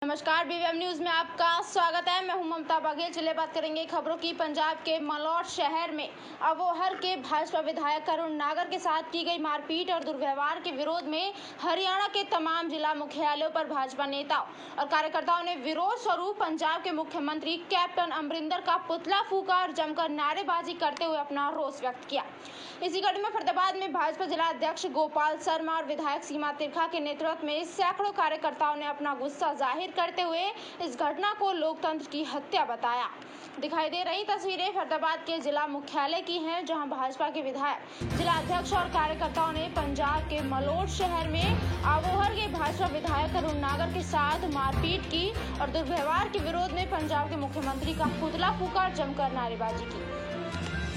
नमस्कार, BVM news में आपका स्वागत है। मैं हूं ममता बघेल। चलिए बात करेंगे खबरों की। पंजाब के मलौट शहर में अबोहर के भाजपा विधायक करुण नागर के साथ की गई मारपीट और दुर्व्यवहार के विरोध में हरियाणा के तमाम जिला मुख्यालयों पर भाजपा नेताओं और कार्यकर्ताओं ने विरोध स्वरूप पंजाब के मुख्यमंत्री कैप्टन अमरिंदर का पुतला फूका और जमकर नारेबाजी करते हुए अपना रोष व्यक्त किया। इसी कड़ी में फरीदाबाद में भाजपा जिला अध्यक्ष गोपाल शर्मा और विधायक सीमा तिरखा के नेतृत्व में सैकड़ों कार्यकर्ताओं ने अपना गुस्सा जाहिर करते हुए इस घटना को लोकतंत्र की हत्या बताया। दिखाई दे रही तस्वीरें फरीदाबाद के जिला मुख्यालय की हैं, जहां भाजपा के विधायक, जिला अध्यक्ष और कार्यकर्ताओं ने पंजाब के मलौट शहर में अबोहर के भाजपा विधायक करुण नागर के साथ मारपीट की और दुर्व्यवहार के विरोध में पंजाब के मुख्यमंत्री का पुतला फूका और जमकर नारेबाजी की।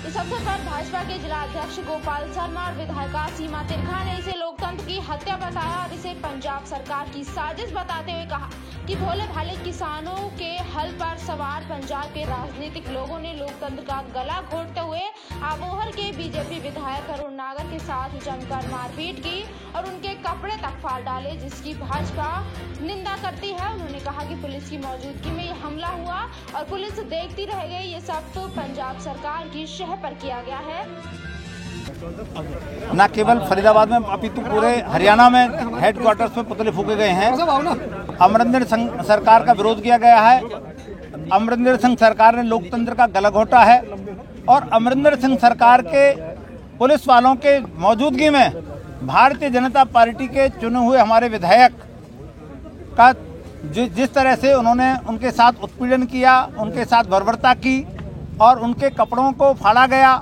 इस अवसर पर भाजपा के जिला अध्यक्ष गोपाल शर्मा और विधायिका सीमा तिरखा ने इसे लोकतंत्र की हत्या बताया और इसे पंजाब सरकार की साजिश बताते हुए कहा कि भोले भाले किसानों के हल पर सवार पंजाब के राजनीतिक लोगों ने लोकतंत्र का गला घोटते हुए अबोहर के बीजेपी विधायक करुण नागर के साथ जमकर मारपीट की और उनके कपड़े तक फाड़ डाले, जिसकी भाजपा निंदा करती है। उन्होंने कहा कि पुलिस की मौजूदगी में यह हमला हुआ और पुलिस देखती रह गई। ये सब तो पंजाब सरकार की शह पर किया गया है। न केवल फरीदाबाद में अपितु पूरे हरियाणा में हेडक्वार्टर्स में पुतले फूके गए हैं। अमरिंदर सिंह सरकार का विरोध किया गया है। अमरिंदर सिंह सरकार ने लोकतंत्र का गला घोटा है और अमरिंदर सिंह सरकार के पुलिस वालों के मौजूदगी में भारतीय जनता पार्टी के चुने हुए हमारे विधायक का जिस तरह से उन्होंने उनके साथ उत्पीड़न किया, उनके साथ बर्बरता की और उनके कपड़ों को फाड़ा गया,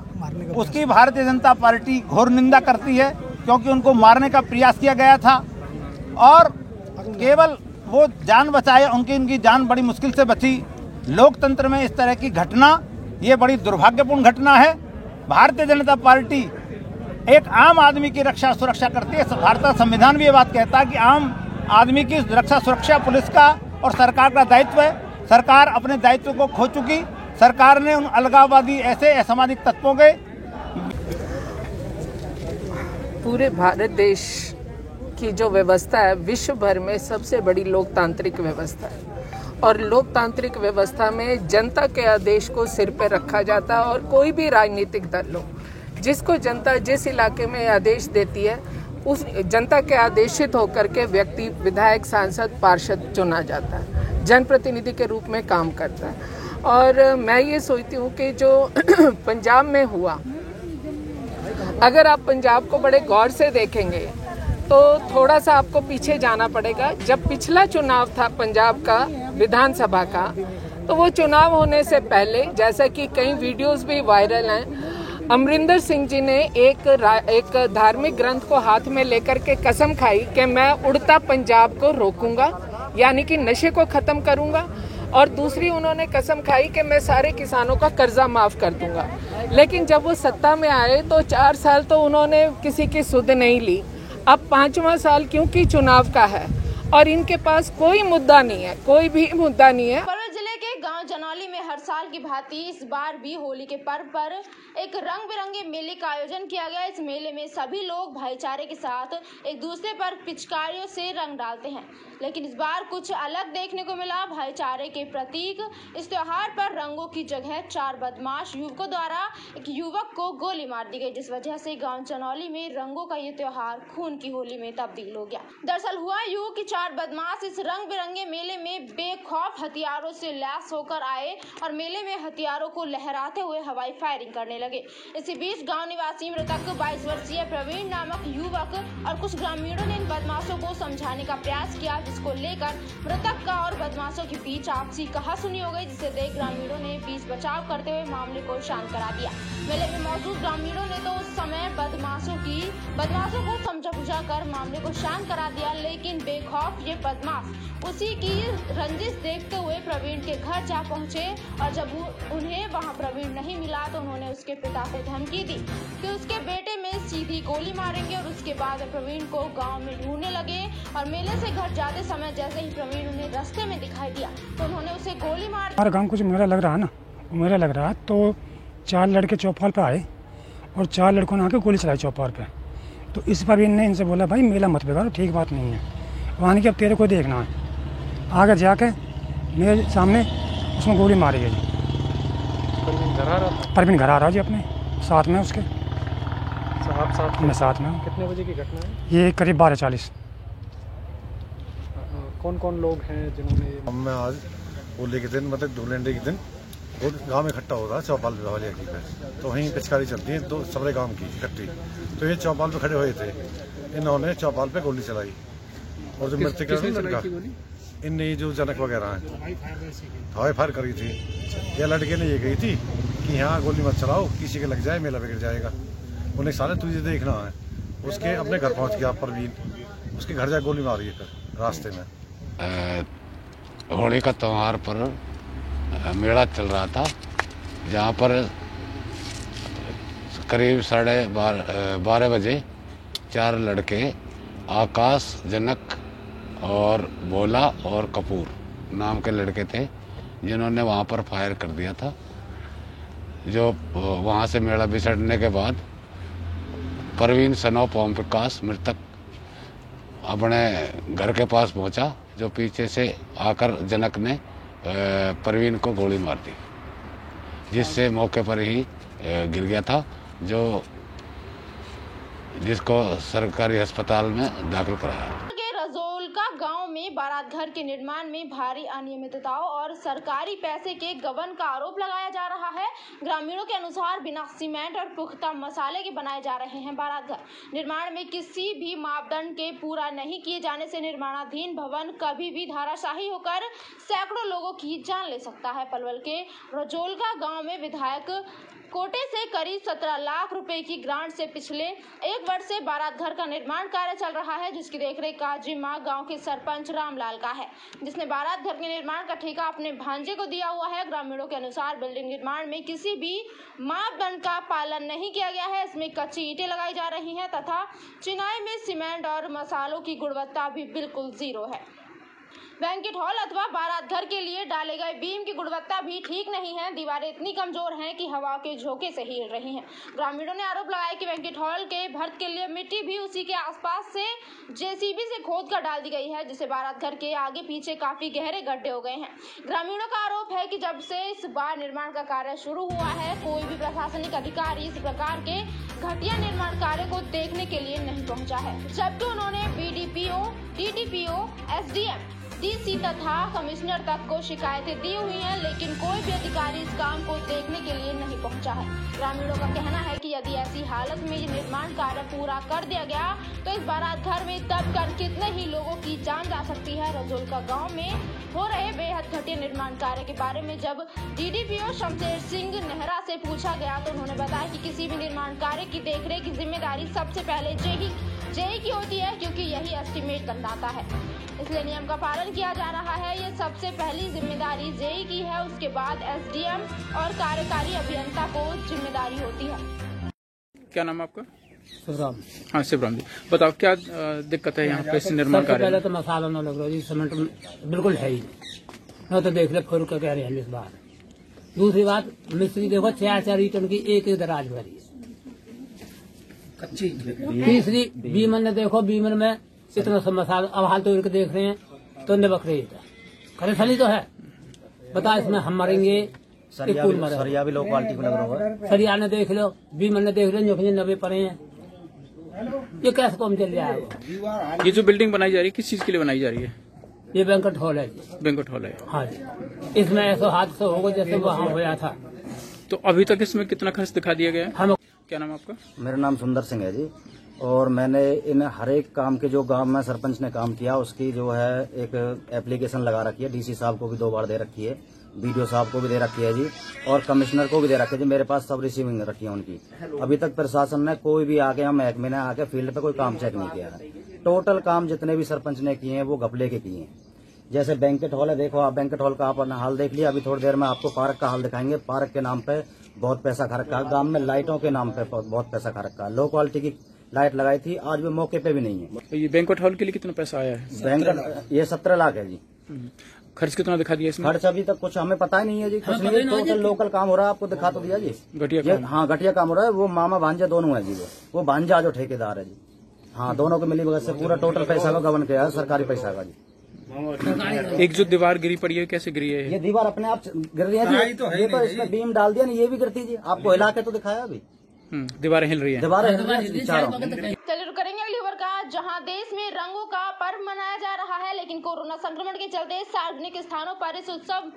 उसकी भारतीय जनता पार्टी घोर निंदा करती है, क्योंकि उनको मारने का प्रयास किया गया था और केवल वो जान बचाए, उनकी जान बड़ी मुश्किल से बची। लोकतंत्र में इस तरह की घटना ये बड़ी दुर्भाग्यपूर्ण घटना है। भारतीय जनता पार्टी एक आम आदमी की रक्षा सुरक्षा करती है। भारतीय संविधान भी ये बात कहता है कि आम आदमी की रक्षा सुरक्षा पुलिस का और सरकार का दायित्व है। सरकार अपने दायित्व को खो चुकी। सरकार ने उन अलगाववादी ऐसे असामाजिक तत्वों के पूरे भारत देश की जो व्यवस्था है विश्व भर में सबसे बड़ी लोकतांत्रिक व्यवस्था है और लोकतांत्रिक व्यवस्था में जनता के आदेश को सिर पे रखा जाता है और कोई भी राजनीतिक दल हो, जिसको जनता जिस इलाके में आदेश देती है उस जनता के आदेशित होकर के व्यक्ति विधायक, सांसद, पार्षद चुना जाता है, जनप्रतिनिधि के रूप में काम करता है। और मैं ये सोचती हूँ कि जो पंजाब में हुआ, अगर आप पंजाब को बड़े गौर से देखेंगे तो थोड़ा सा आपको पीछे जाना पड़ेगा। जब पिछला चुनाव था पंजाब का विधानसभा का, तो वो चुनाव होने से पहले, जैसा कि कई वीडियोस भी वायरल हैं, अमरिंदर सिंह जी ने एक धार्मिक ग्रंथ को हाथ में लेकर के कसम खाई कि मैं उड़ता पंजाब को रोकूंगा, यानी कि नशे को खत्म करूंगा, और दूसरी उन्होंने कसम खाई कि मैं सारे किसानों का कर्जा माफ कर दूंगा। लेकिन जब वो सत्ता में आए तो 4 साल तो उन्होंने किसी की सुध नहीं ली। अब 5वां साल क्योंकि चुनाव का है और इनके पास कोई मुद्दा नहीं है, कोई भी मुद्दा नहीं है। जिले के गांव जनौली में हर साल की भांति इस बार भी होली के पर्व पर एक रंग बिरंगे मेले का आयोजन किया गया। इस मेले में सभी लोग भाईचारे के साथ एक दूसरे पर पिचकारियों से रंग डालते हैं, लेकिन इस बार कुछ अलग देखने को मिला। भाईचारे के प्रतीक इस त्योहार पर रंगों की जगह 4 बदमाश युवकों द्वारा एक युवक को गोली मार दी गई, जिस वजह से गाँव जनौली में रंगों का ये त्योहार खून की होली में तब्दील हो गया। दरअसल हुआ यूं कि 4 बदमाश इस रंग बिरंगे मेले में बेखौफ हथियारों से लैस होकर आए और मेले में हथियारों को लहराते हुए हवाई फायरिंग करने लगे। इसी बीच गांव निवासी मृतक 22 वर्षीय प्रवीण नामक युवक और कुछ ग्रामीणों ने इन बदमाशों को समझाने का प्रयास किया, जिसको लेकर मृतक का और बदमाशों के बीच आपसी कहासुनी हो गई, जिसे देख ग्रामीणों ने बीच बचाव करते हुए मामले को शांत करा दिया। मेले में मौजूद ग्रामीणों ने तो उस समय बदमाशों को समझा बुझा कर मामले को शांत करा दिया, लेकिन बेखौफ ये बदमाश उसी की रंजिश देखते हुए प्रवीण के घर जा पहुंचे और जब उन्हें वहां प्रवीण नहीं मिला तो उन्होंने उसके पिता को धमकी दी कि उसके बेटे में सीधी गोली मारेंगे और उसके बाद प्रवीण को गांव में ढूंढने लगे। और मेले से घर जाते समय जैसे ही प्रवीण उन्हें रास्ते में दिखाई दिया तो उन्होंने उसे गोली मार दी। हमारे गाँव कुछ मेला लग रहा है ना, मेला लग रहा है तो 4 लड़के चौपाल पे आए और 4 लड़कों ने आके गोली चलाई चौपाल पे। तो इस प्रवीण ने इनसे बोला भाई मेला मत बिगाड़ो, ठीक बात नहीं है, वहाँ कि अब तेरे को देखना है। आगे जाके मेरे सामने उसमें गोली मारी है जी। परवीन घर आ रहा जी अपने साथ में उसके। आप साथ मैं साथ में हूँ। कितने बजे की घटना है? ये करीब 12:40। कौन कौन लोग हैं जिन्होंने? मैं आज होली के दिन मतलब धुलेंडी के दिन वो गांव में इकट्ठा हो रहा है चौपाल पे वाली की पे, तो वहीं पिचकारी चलती है दो सबरे गांव की इकट्ठी। तो ये चौपाल पे खड़े हुए थे, इन्होंने चौपाल पे गोली चलाई और जो मृतक लड़का इनने जो जनक वगैरह हैं हवाई फायर करी थी। ये लड़के ने ये कही थी कि यहाँ गोली मत चलाओ, किसी के लग जाए मेला बिगड़ जाएगा। उन्हें साले तुझे देखना है। उसके अपने घर पहुंच गया परवीन, उसके घर जा गोली मारी है रास्ते में। होली का त्योहार पर मेला चल रहा था, जहाँ पर करीब 12:30 बजे 4 लड़के आकाश, जनक और भोला और कपूर नाम के लड़के थे, जिन्होंने वहाँ पर फायर कर दिया था। जो वहाँ से मेला बिछड़ने के बाद परवीन सनोप ओम प्रकाश मृतक अपने घर के पास पहुँचा, जो पीछे से आकर जनक ने परवीन को गोली मार दी, जिससे मौके पर ही गिर गया था, जिसको सरकारी अस्पताल में दाखिल कराया। रजोलका गांव में बारात घर के निर्माण में भारी अनियमितताओं और सरकारी पैसे के गबन का आरोप लगाया जा रहा है। ग्रामीणों के अनुसार बिना सीमेंट और पुख्ता मसाले के बनाए जा रहे हैं बारात घर। निर्माण में किसी भी मापदंड के पूरा नहीं किए जाने से निर्माणाधीन भवन कभी भी धराशायी होकर सैकड़ों लोगों की जान ले सकता है। पलवल के रजोलका गाँव में विधायक कोटे से करीब 17 लाख रुपए की ग्रांट से पिछले 1 वर्ष से बारात घर का निर्माण कार्य चल रहा है, जिसकी देखरेख का जिम्मा गांव के सरपंच रामलाल का है, जिसने बारात घर के निर्माण का ठेका अपने भांजे को दिया हुआ है। ग्रामीणों के अनुसार बिल्डिंग निर्माण में किसी भी मापदंड का पालन नहीं किया गया है। इसमें कच्ची ईंटें लगाई जा रही हैं तथा चिनाई में सीमेंट और मसालों की गुणवत्ता भी बिल्कुल जीरो है। बैंकेट हॉल अथवा बारात घर के लिए डाले गए बीम की गुणवत्ता भी ठीक नहीं है। दीवारें इतनी कमजोर हैं कि हवा के झोंके से हिल रही हैं। ग्रामीणों ने आरोप लगाया कि बैंकेट हॉल के भर्त के लिए मिट्टी भी उसी के आसपास से जेसीबी से खोद कर डाल दी गई है, जिससे बारात घर के आगे पीछे काफी गहरे गड्ढे हो गए हैं। ग्रामीणों का आरोप है कि जब से इस बार निर्माण का कार्य शुरू हुआ है, कोई भी प्रशासनिक अधिकारी इस प्रकार के घटिया निर्माण कार्य को देखने के लिए नहीं पहुंचा है, जबकि उन्होंने बीडीपीओ, डीटीपीओ, एसडीएम, डीसी तथा कमिश्नर तक को शिकायतें दी हुई हैं, लेकिन कोई भी अधिकारी इस काम को देखने के लिए नहीं पहुंचा है। ग्रामीणों का कहना है कि यदि ऐसी हालत में निर्माण कार्य पूरा कर दिया गया तो इस बारात घर में दबकर कितने ही लोगों की जान जा सकती है। रजोलका गांव में हो रहे बेहद घटिया निर्माण कार्य के बारे में जब डीडीपीओ शमशेर सिंह नेहरा से पूछा गया तो उन्होंने बताया कि किसी भी निर्माण कार्य की देखरेख की जिम्मेदारी सबसे पहले जेई की होती है, क्योंकि यही एस्टीमेट बनाता है, इसलिए नियम का पालन किया जा रहा है। ये सबसे पहली जिम्मेदारी जेई की है, उसके बाद एसडीएम और कार्यकारी अभियंता को जिम्मेदारी होती है। क्या नाम है आपका? शिवराम। हाँ शिवराम जी, बताओ क्या दिक्कत है यहाँ पे निर्माण कार्य? पहले तो मसाला न लग रहा जी, सीमेंट बिल्कुल है ही नहीं, तो देख ले फोर का कह रहे हैं इस बार। दूसरी बात, मिस्त्री देखो 4-4 ईंटों की एक दराज भरी है। तीसरी बीमन ने देखो, बीमन में इतना सब मसाला अब हाल तो इनके देख रहे हैं तो निबक रही है, खरे थली तो है। बता इसमें हम मरेंगे, सरिया भी लो क्वालिटी को लग रहा है। सरिया ने देख लो, बीमन ने देख लो, जो 90 पड़े हैं, ये कैसे काम चल जाएगा? ये जो बिल्डिंग बनाई जा रही है किस चीज के लिए बनाई जा रही है? ये बैंकेट हॉल है। बैंकेट हॉल है। हाँ जी, इसमें ऐसा हादसा होगा जैसे वहाँ होया था। तो अभी तक इसमें कितना खर्च दिखा दिया गया है? क्या नाम आपका? मेरा नाम सुंदर सिंह है जी, और मैंने इन हर एक काम के जो गांव में सरपंच ने काम किया उसकी जो है एक एप्लीकेशन लगा रखी है। डीसी साहब को भी 2 बार दे रखी है, बीडीओ साहब को भी दे रखी है जी, और कमिश्नर को भी दे रखी है जी। मेरे पास सब रिसीविंग रखी है उनकी। अभी तक प्रशासन ने कोई भी आके, हम महकमे ने आके फील्ड पे कोई काम चेक नहीं किया है। टोटल काम जितने भी सरपंच ने किए हैं वो घपले के किए हैं। जैसे बैंकेट हॉल है, देखो आप बैंकेट हॉल का आपने हाल देख लिया। अभी थोड़ी देर में आपको पार्क का हाल दिखाएंगे। पार्क के नाम पे बहुत पैसा खा रखा है, गांव में लाइटों के नाम पे बहुत पैसा खा रखा है। लो क्वालिटी की लाइट लगाई थी, आज भी मौके पे भी नहीं है। तो ये बैंकेट हॉल के लिए कितना पैसा आया है? बैंकेट ये 17 लाख है जी। खर्च कितना दिखा दिया इसमें? खर्च अभी तक कुछ हमें पता ही नहीं है जी, कुछ नहीं। टोटल लोकल काम हो रहा है, आपको दिखा तो दिया जी। घटिया काम? हाँ घटिया काम हो रहा है। वो मामा भांजा दोनों है जी, वो भांजा जो ठेकेदार है जी। हाँ, दोनों को मिली भगत से पूरा टोटल पैसा का गबन किया है, सरकारी पैसा का जी। एक जो दीवार गिरी पड़ी है, कैसे गिरी है? ये दीवार अपने आप गिर रही है जी। ये तो इसमें बीम डाल दिया ना, ये भी गिरती जी। आपको हिला के तो दिखाया अभी, दीवारें हिल रही है। दीवारें हिल रही है चारों। चलिए रुक करेंगे अगली खबर का। जहां देश में रंगों का पर्व मनाया जा रहा है, लेकिन कोरोना संक्रमण के चलते सार्वजनिक स्थानों पर इस उत्सव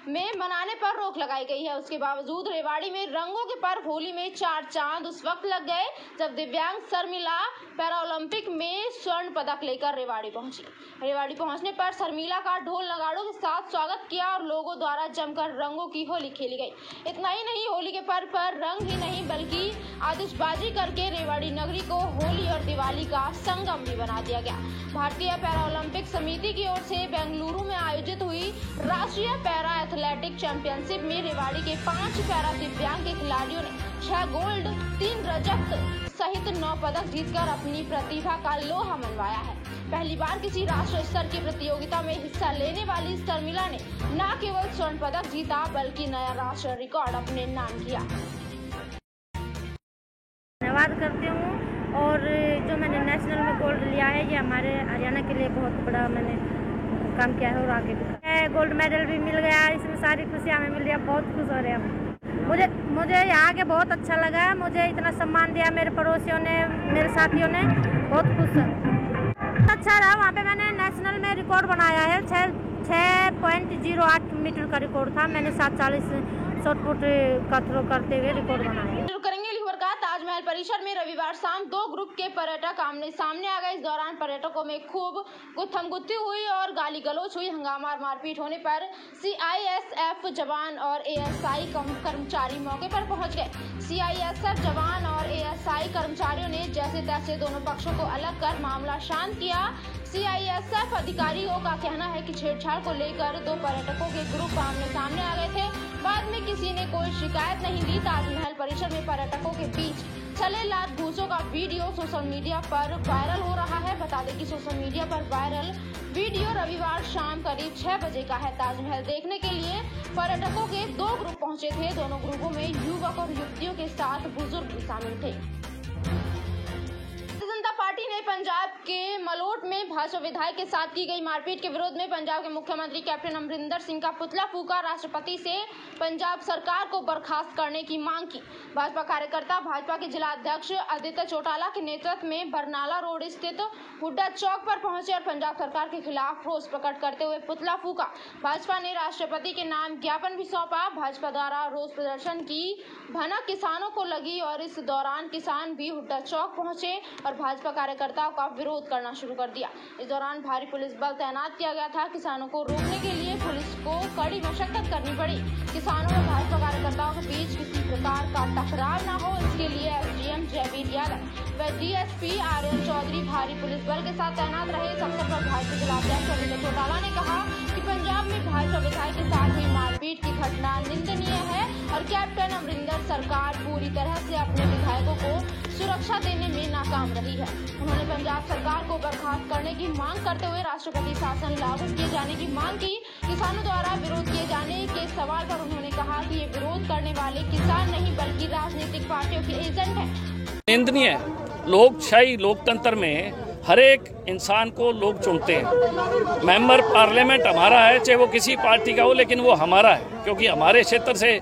में मनाने पर रोक लगाई गई है। उसके बावजूद रेवाड़ी में रंगों के पर्व होली में 4 चांद उस वक्त लग गए जब दिव्यांग शर्मिला पैरालंपिक में स्वर्ण पदक लेकर रेवाड़ी पहुंची। रेवाड़ी पहुंचने पर शर्मिला का ढोल नगाड़ों के साथ स्वागत किया और लोगों द्वारा जमकर रंगों की होली खेली गई। इतना ही नहीं, होली के पर्व पर रंग ही नहीं बल्कि आतिशबाजी करके रेवाड़ी नगरी को होली और दिवाली का संगम भी बना दिया गया। भारतीय पैरालंपिक समिति की ओर से बेंगलुरु में आयोजित हुई राष्ट्रीय पैरा एथलेटिक चैंपियनशिप में रेवाड़ी के 5 पैरा दिव्यांग के खिलाड़ियों ने 6 गोल्ड, 3 रजत सहित 9 पदक जीतकर अपनी प्रतिभा का लोहा मनवाया है। पहली बार किसी राष्ट्रीय स्तर की प्रतियोगिता में हिस्सा लेने वाली शर्मिला ने न केवल स्वर्ण पदक जीता बल्कि नया राष्ट्रीय रिकॉर्ड अपने नाम किया। धन्यवाद करती हूँ। और जो मैंने नेशनल में गोल्ड लिया है, ये हमारे हरियाणा के लिए बहुत बड़ा मैंने काम किया है और आगे भी गोल्ड मेडल भी मिल गया। इसमें सारी खुशियाँ हमें मिल रही है, बहुत खुश हो रहे हैं। मुझे यहाँ के बहुत अच्छा लगा है। मुझे इतना सम्मान दिया मेरे पड़ोसियों ने, मेरे साथियों ने, बहुत खुश अच्छा रहा। वहाँ पे मैंने नेशनल में रिकॉर्ड बनाया है। 6.08 मीटर का रिकॉर्ड था। मैंने 740 शॉटपुट का थ्रो करते हुए रिकॉर्ड बनाया। ताजमहल परिसर में रविवार शाम 2 ग्रुप के पर्यटक आमने सामने आ गए। इस दौरान पर्यटकों में खूब गुत्थमगुत्थी हुई और गाली गलौज हुई। हंगामा और मारपीट होने पर CISF जवान और ASI कर्मचारी मौके पर पहुंच गए। CISF जवान और ASI कर्मचारियों ने जैसे तैसे दोनों पक्षों को अलग कर मामला शांत किया। CISF अधिकारियों का कहना है कि छेड़छाड़ को लेकर 2 पर्यटकों के ग्रुप आमने सामने आ गए थे। बाद में किसी ने कोई शिकायत नहीं दी। ताजमहल परिसर में पर्यटकों के बीच चले लात घूसों का वीडियो सोशल मीडिया पर वायरल हो रहा है। बता दें कि सोशल मीडिया पर वायरल वीडियो रविवार शाम करीब 6 बजे का है। ताजमहल देखने के लिए पर्यटकों के 2 ग्रुप पहुंचे थे। दोनों ग्रुपों में युवक और युवतियों के साथ बुजुर्ग भी शामिल थे। पार्टी ने पंजाब के मलोट में भाजपा विधायक के साथ की गई मारपीट के विरोध में पंजाब के मुख्यमंत्री कैप्टन अमरिंदर सिंह का पुतला फूका। राष्ट्रपति से पंजाब सरकार को बर्खास्त करने की मांग की। भाजपा कार्यकर्ता भाजपा के जिला अध्यक्ष आदित्य चौटाला के नेतृत्व में बरनाला रोड स्थित हुड्डा चौक पर पहुंचे और पंजाब सरकार के खिलाफ रोष प्रकट करते हुए पुतला फूका। भाजपा ने राष्ट्रपति के नाम ज्ञापन भी सौंपा। भाजपा द्वारा रोष प्रदर्शन की भनक किसानों को लगी और इस दौरान किसान भी हुड्डा चौक पहुंचे और भाजपा कार्यकर्ताओं का विरोध करना शुरू कर दिया। इस दौरान भारी पुलिस बल तैनात किया गया था। किसानों को रोकने के लिए पुलिस को कड़ी मशक्कत करनी पड़ी। किसानों और भाजपा कार्यकर्ताओं के बीच किसी प्रकार का टकराव न हो, इसके लिए SDM जयवीर यादव व DSP RL चौधरी भारी पुलिस बल के साथ तैनात रहे। इस अवसर पर भाजपा जिलाध्यक्ष आदित्य चौटाला ने कहा कि पंजाब में भाजपा विधायक के साथ हुई मारपीट की घटना निंदनीय है और कैप्टन अमरिंदर सरकार पूरी तरह से अपने विधायकों को सुरक्षा देने में नाकाम रही है। उन्होंने पंजाब सरकार को बर्खास्त करने की मांग करते हुए राष्ट्रपति शासन लागू किए जाने की मांग की। किसानों द्वारा विरोध किए जाने के सवाल पर उन्होंने कहा कि ये विरोध करने वाले किसान नहीं बल्कि राजनीतिक पार्टियों के एजेंट हैं। निंदनीय है। लोकशाही लोकतंत्र में हर एक इंसान को लोग चुनते हैं। मेंबर पार्लियामेंट हमारा है, चाहे वो किसी पार्टी का हो, लेकिन वो हमारा है क्योंकि हमारे क्षेत्र से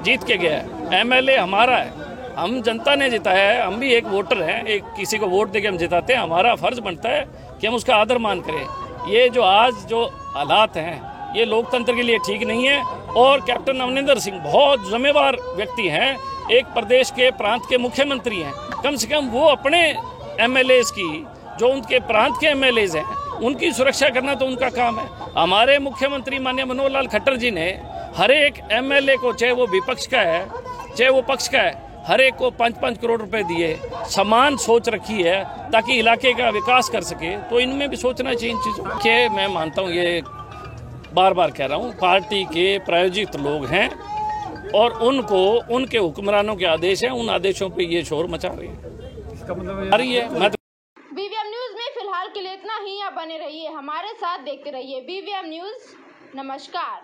जीत के गया है। MLA हमारा है, हम जनता ने जिताया है। हम भी एक वोटर हैं, एक किसी को वोट देके हम जिताते हैं। हमारा फर्ज बनता है कि हम उसका आदर मान करें। ये जो आज जो हालात हैं ये लोकतंत्र के लिए ठीक नहीं है। और कैप्टन अमरिंदर सिंह बहुत जिम्मेवार व्यक्ति हैं, एक प्रदेश के प्रांत के मुख्यमंत्री हैं। कम से कम वो अपने MLAs की, जो उनके प्रांत के MLAs हैं, उनकी सुरक्षा करना तो उनका काम है। हमारे मुख्यमंत्री माननीय मनोहर लाल खट्टर जी ने हर एक MLA को, चाहे वो विपक्ष का है चाहे वो पक्ष का है, हर एक को 5-5 करोड़ रुपए दिए। समान सोच रखी है ताकि इलाके का विकास कर सके। तो इनमें भी सोचना चाहिए इन चीज़ों के। मैं मानता हूँ, ये बार बार कह रहा हूँ, पार्टी के प्रायोजित लोग हैं और उनको उनके हुक्मरानों के आदेश हैं, उन आदेशों पे ये शोर मचा रही है। इसका मतलब BVM न्यूज में फिलहाल के लिए इतना ही। आप बने रहिए हमारे साथ, देखते रहिए BVM न्यूज। नमस्कार।